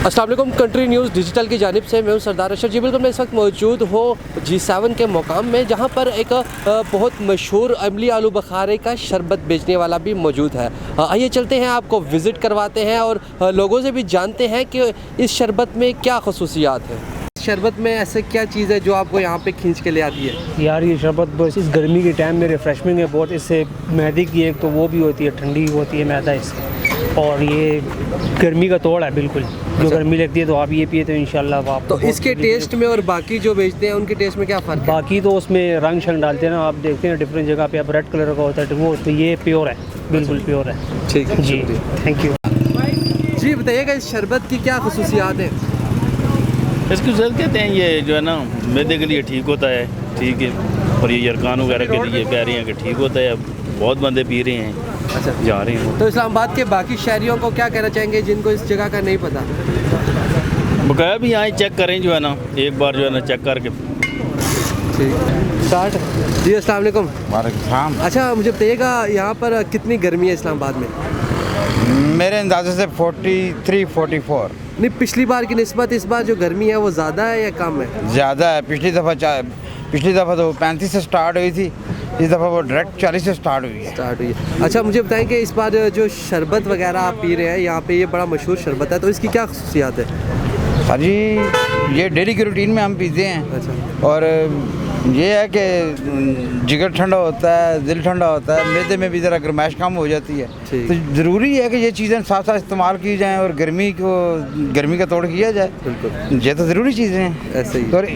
अस्सलाम वालेकुम। Country news digital की जानिब से मैं हूं सरदार अशर जी। बिल्कुल मैं इस वक्त मौजूद हो G7 के मुकाम में, जहां पर एक बहुत मशहूर इमली आलू बुखारे का शरबत बेचने वाला भी मौजूद है। आइए चलते हैं, आपको विज़िट करवाते हैं और लोगों से भी जानते हैं कि इस शरबत में क्या खसूसियात है। शरबत में ऐसे क्या चीज़ है जो आपको यहाँ पे खींच के ले आती है? यार ये शरबत बस इस गर्मी के टाइम में रिफ़्रेशमेंट है बहुत। इससे मैदे की एक तो वो भी होती है, ठंडी होती है मैदा इससे, और ये गर्मी का तोड़ है बिल्कुल। जो गर्मी लगती है तो आप ये पिए तो इंशाल्लाह आप। तो इसके टेस्ट में और बाकी जो बेचते हैं उनके टेस्ट में क्या फ़र्क है? बाकी तो उसमें रंग शंग डालते हैं ना, आप देखते हैं डिफरेंट जगह पे आप रेड कलर का होता है, वो तो ये प्योर है, बिल्कुल प्योर है। ठीक है जी, थैंक यू। जी बताइएगा, इस शरबत की क्या खसूसियात है? इसको जल कहते हैं, ये जो है ना मैदे के लिए ठीक होता है, ठीक है, और ये यरकान वगैरह के लिए कह रहे हैं कि ठीक होता है। बहुत बंदे पी रहे हैं, अच्छा जा रहे हैं। तो इस्लामाबाद के बाकी शहरियों को क्या कहना चाहेंगे जिनको इस जगह का नहीं पता? बकाया भी यहाँ चेक करें, जो है ना एक बार जो है ना चेक करके। ठीक स्टार्ट। जी अस्सलाम वालेकुम। वालेकुम। अच्छा मुझे बताइएगा, यहाँ पर कितनी गर्मी है इस्लामाबाद में? मेरे अंदाजे से 43-44 नहीं, पिछली बार की निस्बत इस बार जो गर्मी है वो ज़्यादा है या कम है? ज़्यादा है। पिछली दफ़ा तो 35 से स्टार्ट हुई थी, इस दफ़ा वो डायरेक्ट 40 से स्टार्ट हुई है। स्टार्ट हुई है। अच्छा मुझे बताएं कि इस बार जो शरबत वगैरह आप पी रहे हैं यहाँ पे, ये बड़ा मशहूर शरबत है, तो इसकी क्या खसूसियात है? हाँ जी, ये डेली की रूटीन में हम पीते हैं। अच्छा। और ये है कि जिगर ठंडा होता है, दिल ठंडा होता है, मैदे में भी ज़रा गर्माइश कम हो जाती है। ठीक। तो ज़रूरी है कि ये चीज़ें साथ साथ इस्तेमाल की जाएँ और गर्मी का तोड़ किया जाए। बिल्कुल, ये तो ज़रूरी चीज़ें हैं। ऐसे ही। और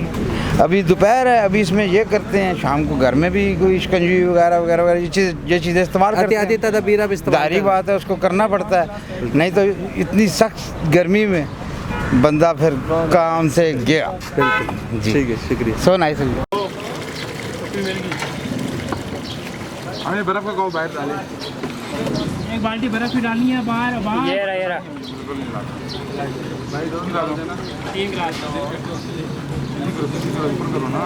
अभी दोपहर है, अभी इसमें ये करते हैं, शाम को घर में भी कोई शिकंजी वगैरह वगैरह वगैरह ये चीज़ें इस्तेमाल करते हैं। एहतियाती तदबीर आप इस्तेमाल जाहिर करें। बात है, उसको करना पड़ता है, नहीं तो इतनी सख्त गर्मी में बंदा फिर काम से गया। बिल्कुल जी। ठीक है, शुक्रिया। So nice. हमें बर्फ का कहो बाहर डाले। एक बाल्टी बर्फ भी डालनी है बाहर। ये रहा भाई 2 गिलास देना। 3 गिलास। ऊपर करो ना।